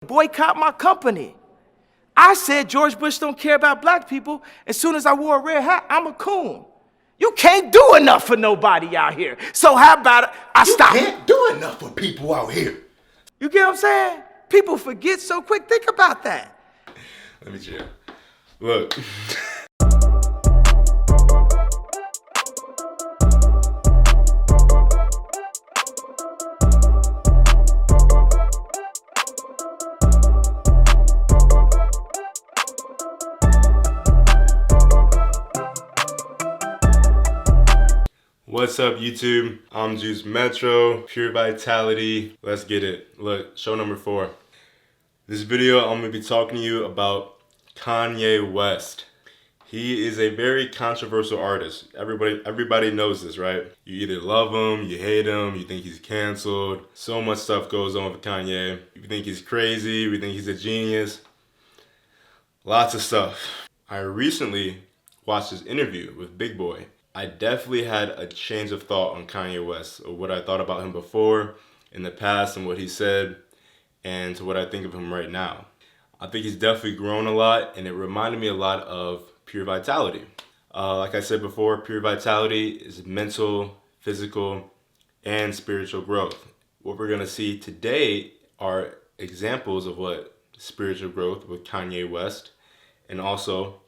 boycott my company. I said George Bush don't care about black people. As soon as I wore a red hat, I'm a coon. You can't do enough for nobody out here. So how about it? I stop. You can't do enough for people out here. You get what I'm saying? People forget so quick. Think about that. Let me chill. Look. What's up, YouTube? I'm Juice Metro, Pure Vitality. Let's get it. Look, show number 4. This video, I'm gonna be talking to you about Kanye West. He is a very controversial artist. Everybody knows this, right? You either love him, you hate him, you think he's canceled. So much stuff goes on with Kanye. You think he's crazy, we think he's a genius. Lots of stuff. I recently watched his interview with Big Boy. I definitely had a change of thought on Kanye West, or what I thought about him before, in the past, and what he said, and to what I think of him right now. I think he's definitely grown a lot, and it reminded me a lot of Pure Vitality. Like I said before, Pure Vitality is mental, physical, and spiritual growth. What we're gonna see today are examples of what spiritual growth with Kanye West, and also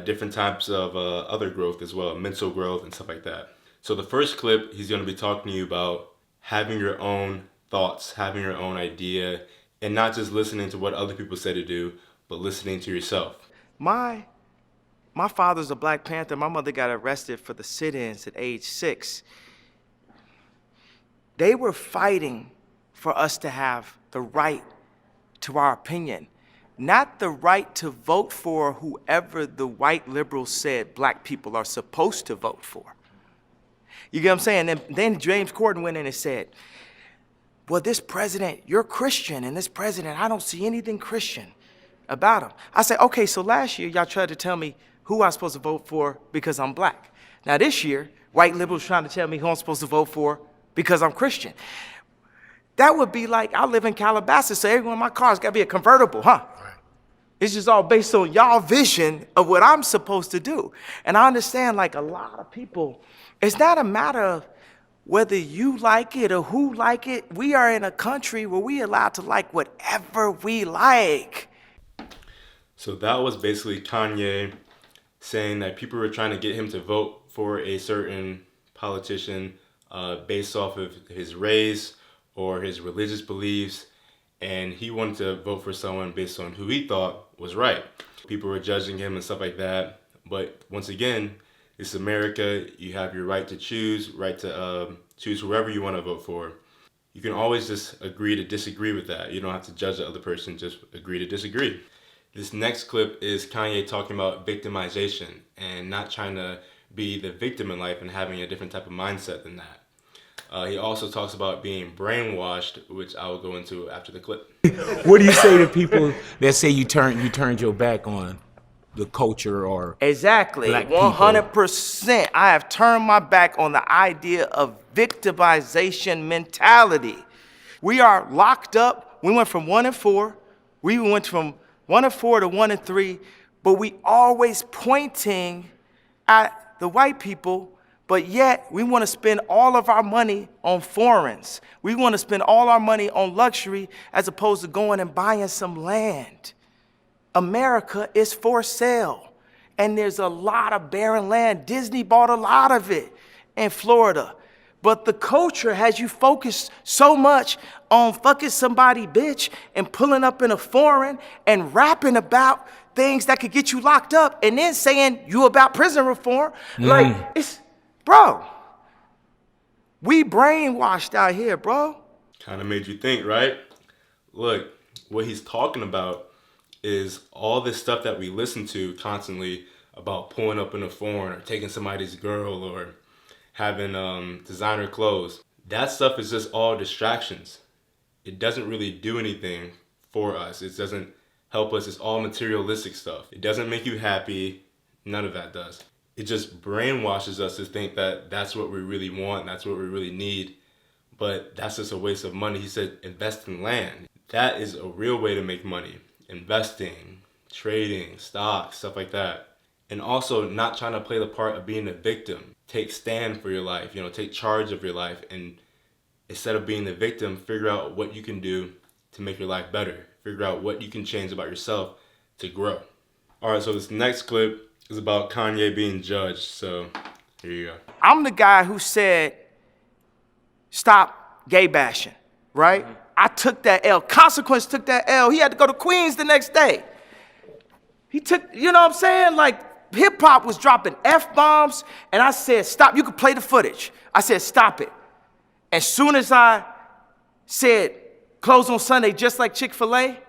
different types of other growth as well, mental growth and stuff like that. So the first clip, he's going to be talking to you about having your own thoughts, having your own idea, and not just listening to what other people say to do, but listening to yourself. My father's a Black Panther. My mother got arrested for the sit-ins at age 6. They were fighting for us to have the right to our opinion. Not the right to vote for whoever the white liberals said black people are supposed to vote for. You get what I'm saying? And then James Corden went in and said, well, this president, you're Christian, and this president, I don't see anything Christian about him. I said, okay, so last year y'all tried to tell me who I'm supposed to vote for because I'm black. Now this year, white liberals trying to tell me who I'm supposed to vote for because I'm Christian. That would be like, I live in Calabasas, so everyone in my car's gotta be a convertible, huh? It's just all based on y'all vision of what I'm supposed to do. And I understand, like, a lot of people, it's not a matter of whether you like it or who like it. We are in a country where we allowed to like whatever we like. So that was basically Kanye saying that people were trying to get him to vote for a certain politician based off of his race or his religious beliefs. And he wanted to vote for someone based on who he thought was right. People were judging him and stuff like that. But once again, it's America. You have your right to choose, choose whoever you want to vote for. You can always just agree to disagree with that. You don't have to judge the other person, just agree to disagree. This next clip is Kanye talking about victimization and not trying to be the victim in life and having a different type of mindset than that. He also talks about being brainwashed, which I will go into after the clip. What do you say to people that say you turned your back on the culture or exactly black people? 100%. I have turned my back on the idea of victimization mentality. We are locked up. We went from 1 and 4. We went from 1 and 4 to 1 and 3, but we always pointing at the white people. But yet, we want to spend all of our money on foreigns. We want to spend all our money on luxury as opposed to going and buying some land. America is for sale. And there's a lot of barren land. Disney bought a lot of it in Florida. But the culture has you focused so much on fucking somebody bitch and pulling up in a foreign and rapping about things that could get you locked up and then saying you about prison reform. Like, it's... Bro, we brainwashed out here, bro. Kind of made you think, right? Look, what he's talking about is all this stuff that we listen to constantly about pulling up in a foreign or taking somebody's girl or having designer clothes. That stuff is just all distractions. It doesn't really do anything for us. It doesn't help us. It's all materialistic stuff. It doesn't make you happy. None of that does. It just brainwashes us to think that that's what we really want, that's what we really need. But that's just a waste of money. He said invest in land. That is a real way to make money. Investing, trading, stocks, stuff like that. And also not trying to play the part of being a victim. Take stand for your life, take charge of your life. And instead of being the victim, figure out what you can do to make your life better. Figure out what you can change about yourself to grow. All right, so this next clip is about Kanye being judged. So here you go. I'm the guy who said, stop gay bashing, right? I took that L. Consequence took that L. He had to go to Queens the next day. He took, you know what I'm saying? Like, hip hop was dropping F-bombs, and I said, stop. You can play the footage. I said, stop it. As soon as I said, close on Sunday, just like Chick-fil-A,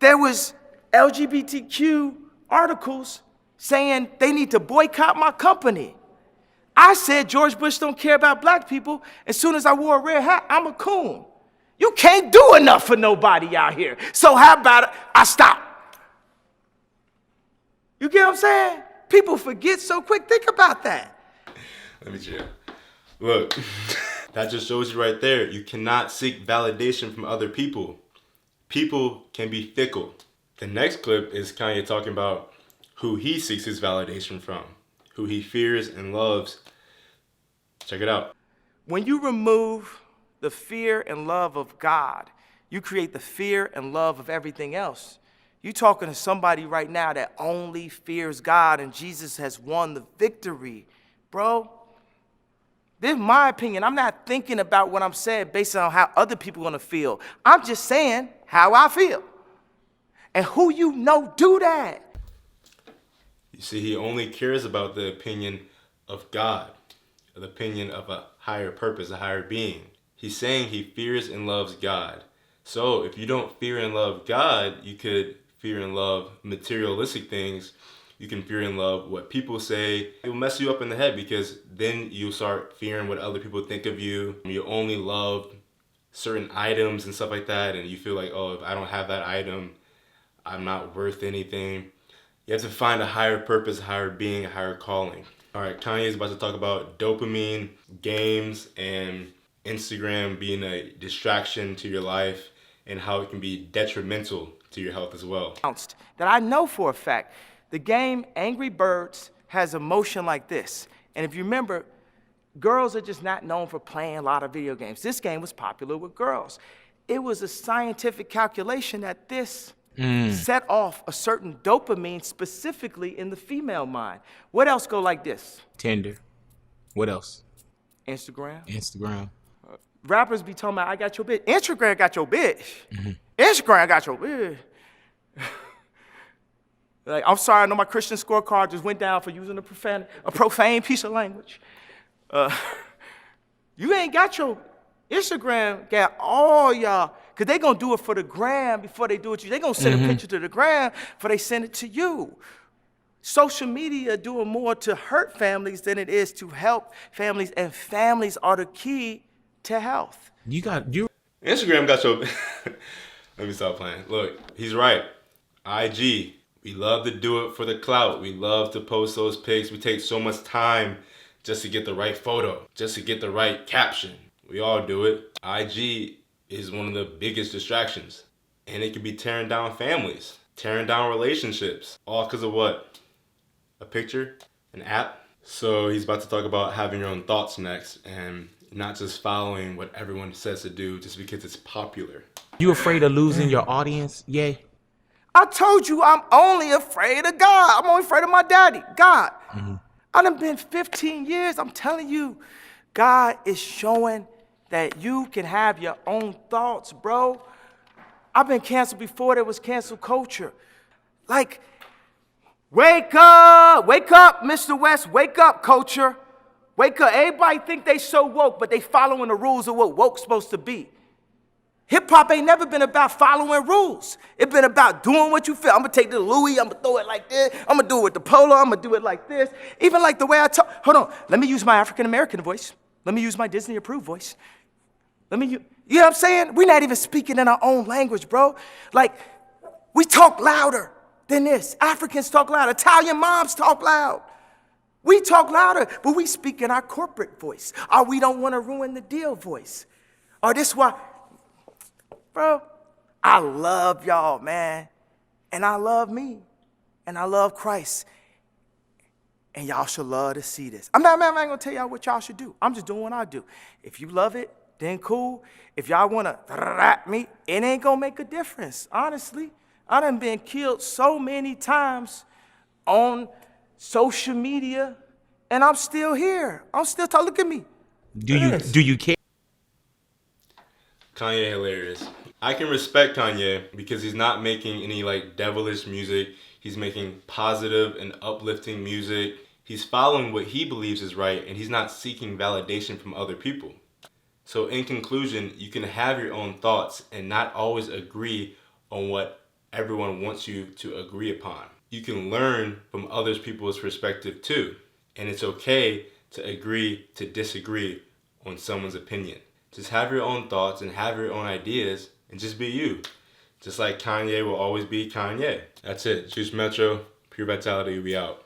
there was LGBTQ articles saying they need to boycott my company. I said George Bush don't care about black people. As soon as I wore a red hat, I'm a coon. You can't do enough for nobody out here. So how about it? I stop. You get what I'm saying? People forget so quick. Think about that. Let me chill. Look, that just shows you right there. You cannot seek validation from other people. People can be fickle. The next clip is Kanye talking about who he seeks his validation from, who he fears and loves. Check it out. When you remove the fear and love of God, you create the fear and love of everything else. You're talking to somebody right now that only fears God, and Jesus has won the victory, bro. This is my opinion. I'm not thinking about what I'm saying based on how other people are gonna feel. I'm just saying how I feel. And who you know do that. You see, he only cares about the opinion of God, the opinion of a higher purpose, a higher being. He's saying he fears and loves God. So if you don't fear and love God, you could fear and love materialistic things. You can fear and love what people say. It will mess you up in the head because then you start fearing what other people think of you. You only love certain items and stuff like that, and you feel like, oh, if I don't have that item, I'm not worth anything. You have to find a higher purpose, a higher being, a higher calling. All right, Kanye is about to talk about dopamine, games, and Instagram being a distraction to your life and how it can be detrimental to your health as well. That I know for a fact, the game Angry Birds has a motion like this. And if you remember, girls are just not known for playing a lot of video games. This game was popular with girls. It was a scientific calculation that this set off a certain dopamine specifically in the female mind. What else go like this? Tinder. What else? Instagram. Instagram. Rappers be talking about, I got your bitch. Instagram got your bitch. Instagram got your bitch. Like, I'm sorry, I know my Christian scorecard just went down for using a profane piece of language. You ain't got your Instagram, got all y'all, because they going to do it for the gram before they do it to you. They going to send a picture to the gram before they send it to you. Social media doing more to hurt families than it is to help families, and families are the key to health. Instagram got your... Let me stop playing. Look, he's right. IG, we love to do it for the clout. We love to post those pics. We take so much time just to get the right photo, just to get the right caption. We all do it. IG is one of the biggest distractions. And it can be tearing down families, tearing down relationships. All because of what? A picture? An app? So he's about to talk about having your own thoughts next and not just following what everyone says to do just because it's popular. You afraid of losing your audience? Yay. I told you I'm only afraid of God. I'm only afraid of my daddy, God. I done been 15 years. I'm telling you, God is showing that you can have your own thoughts, bro. I've been canceled before there was cancel culture. Like, wake up, Mr. West, wake up, culture. Wake up. Everybody think they so woke, but they following the rules of what woke's supposed to be. Hip-hop ain't never been about following rules. It's been about doing what you feel. I'm going to take the Louis, I'm going to throw it like this. I'm going to do it with the polo, I'm going to do it like this. Even like the way I talk. Hold on. Let me use my African-American voice. Let me use my Disney-approved voice. You know what I'm saying? We're not even speaking in our own language, bro. Like, we talk louder than this. Africans talk loud. Italian moms talk loud. We talk louder, but we speak in our corporate voice. Or we don't want to ruin the deal voice. Or this why... Bro, I love y'all, man. And I love me. And I love Christ. And y'all should love to see this. I'm not gonna tell y'all what y'all should do. I'm just doing what I do. If you love it, then cool. If y'all wanna rap me, it ain't gonna make a difference, honestly. I done been killed so many times on social media, and I'm still here. I'm still talking. Look at me. Do you care? Kanye hilarious. I can respect Kanye because he's not making any like devilish music. He's making positive and uplifting music. He's following what he believes is right, and he's not seeking validation from other people. So in conclusion, you can have your own thoughts and not always agree on what everyone wants you to agree upon. You can learn from other people's perspective too. And it's okay to agree to disagree on someone's opinion. Just have your own thoughts and have your own ideas and just be you. Just like Kanye will always be Kanye. That's it. Juice Metro, Pure Vitality, we out.